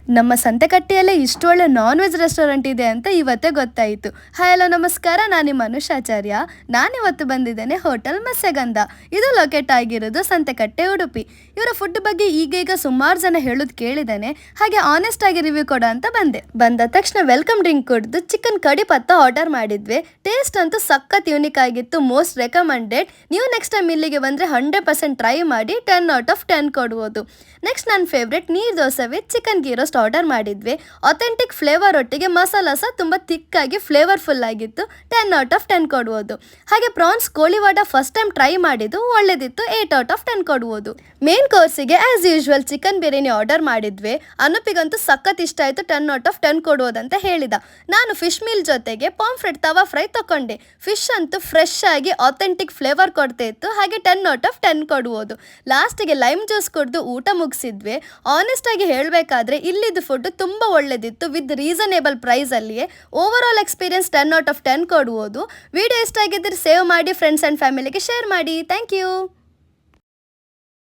ನಮ್ಮ ಸಂತೆಕಟ್ಟೆಯಲ್ಲೇ ಇಷ್ಟು ಒಳ್ಳೆ ನಾನ್ ವೆಜ್ ರೆಸ್ಟೋರೆಂಟ್ ಇದೆ ಅಂತ ಇವತ್ತೇ ಗೊತ್ತಾಯಿತು. ಹಾಯ್ ಹಲೋ ನಮಸ್ಕಾರ, ನಾನು ನಿಮ್ಮ ಅನುಷಾಚಾರ್ಯ. ನಾನಿವತ್ತು ಬಂದಿದ್ದೇನೆ ಹೋಟೆಲ್ ಮತ್ಸ್ಯಗಂಧ. ಇದು ಲೊಕೇಟ್ ಆಗಿರೋದು ಸಂತೆಕಟ್ಟೆ, ಉಡುಪಿ. ಇವರ ಫುಡ್ ಬಗ್ಗೆ ಈಗೀಗ ಸುಮಾರು ಜನ ಹೇಳೋದು ಕೇಳಿದ್ದೇನೆ, ಹಾಗೆ ಆನೆಸ್ಟ್ ಆಗಿ ರಿವ್ಯೂ ಕೊಡೋ ಅಂತ ಬಂದ ತಕ್ಷಣ ವೆಲ್ಕಮ್ ಡ್ರಿಂಕ್ ಕುಡಿದು ಚಿಕನ್ ಕಡಿ ಪತ್ತ ಆರ್ಡರ್ ಮಾಡಿದ್ವಿ. ಟೇಸ್ಟ್ ಅಂತೂ ಸಖತ್ ಯೂನಿಕ್ ಆಗಿತ್ತು, ಮೋಸ್ಟ್ ರೆಕಮೆಂಡೆಡ್. ನೀವು ನೆಕ್ಸ್ಟ್ ಟೈಮ್ ಇಲ್ಲಿಗೆ ಬಂದರೆ 100% ಟ್ರೈ ಮಾಡಿ, 10/10 ಕೊಡ್ಬೋದು. ನೆಕ್ಸ್ಟ್ ನನ್ನ ಫೇವ್ರೆಟ್ ನೀರು dosa with chicken ghee roast order ಮಾಡಿದ್ವಿ. ಅಥೆಂಟಿಕ್ ಫ್ಲೇವರ್ ಒಟ್ಟಿಗೆ ಮಸಾಲ ಸಹ ತುಂಬ ಥಿಕ್ಕಾಗಿ ಫ್ಲೇವರ್ಫುಲ್ ಆಗಿತ್ತು, 10/10 ಕೊಡ್ಬೋದು. ಹಾಗೆ prawns Koliwada first time try ಮಾಡಿದ್ದು ಒಳ್ಳೆದಿತ್ತು, 8/10 ಕೊಡ್ಬೋದು. ಮೇನ್ ಕೋರ್ಸಿಗೆ as usual chicken biryani order ಮಾಡಿದ್ವಿ. ಅನುಪಿಗಂತೂ ಸಖತ್ ಇಷ್ಟ ಆಯಿತು, 10/10 ಕೊಡ್ಬೋದಂತ ಹೇಳಿದ. ನಾನು ಫಿಶ್ ಮೀಲ್ ಜೊತೆಗೆ ಪಾಂಫ್ರೆಟ್ ತವಾ ಫ್ರೈ ತಗೊಂಡೆ. ಫಿಶ್ ಅಂತೂ ಫ್ರೆಶ್ ಆಗಿ ಅಥೆಂಟಿಕ್ ಫ್ಲೇವರ್ ಕೊಡ್ತಾ ಇತ್ತು, ಹಾಗೆ 10/10 ಕೊಡ್ಬೋದು. ಲಾಸ್ಟಿಗೆ ಲೈಮ್ ಜ್ಯೂಸ್ ಕುಡಿದು ಊಟ ಮುಗಿಸಿದ್ವಿ. ಆನೆಸ್ಟ್ ಆಗಿ ಹೇಳಬೇಕಾದ್ರೆ ಇಲ್ಲಿದ್ದು ಫುಡ್ ತುಂಬ ಒಳ್ಳೆದಿತ್ತು, ವಿತ್ ರೀಸನೇಬಲ್ ಪ್ರೈಸಲ್ಲಿಯೇ. ಓವರ್ ಆಲ್ ಎಕ್ಸ್ಪೀರಿಯನ್ಸ್ 10/10 ಕೊಡ್ಬೋದು. ವಿಡಿಯೋ ಇಷ್ಟ ಆಗಿದ್ದರೆ ಸೇವ್ ಮಾಡಿ, ಫ್ರೆಂಡ್ಸ್ ಆ್ಯಂಡ್ ಫ್ಯಾಮಿಲಿಗೆ ಶೇರ್ ಮಾಡಿ. Thank you.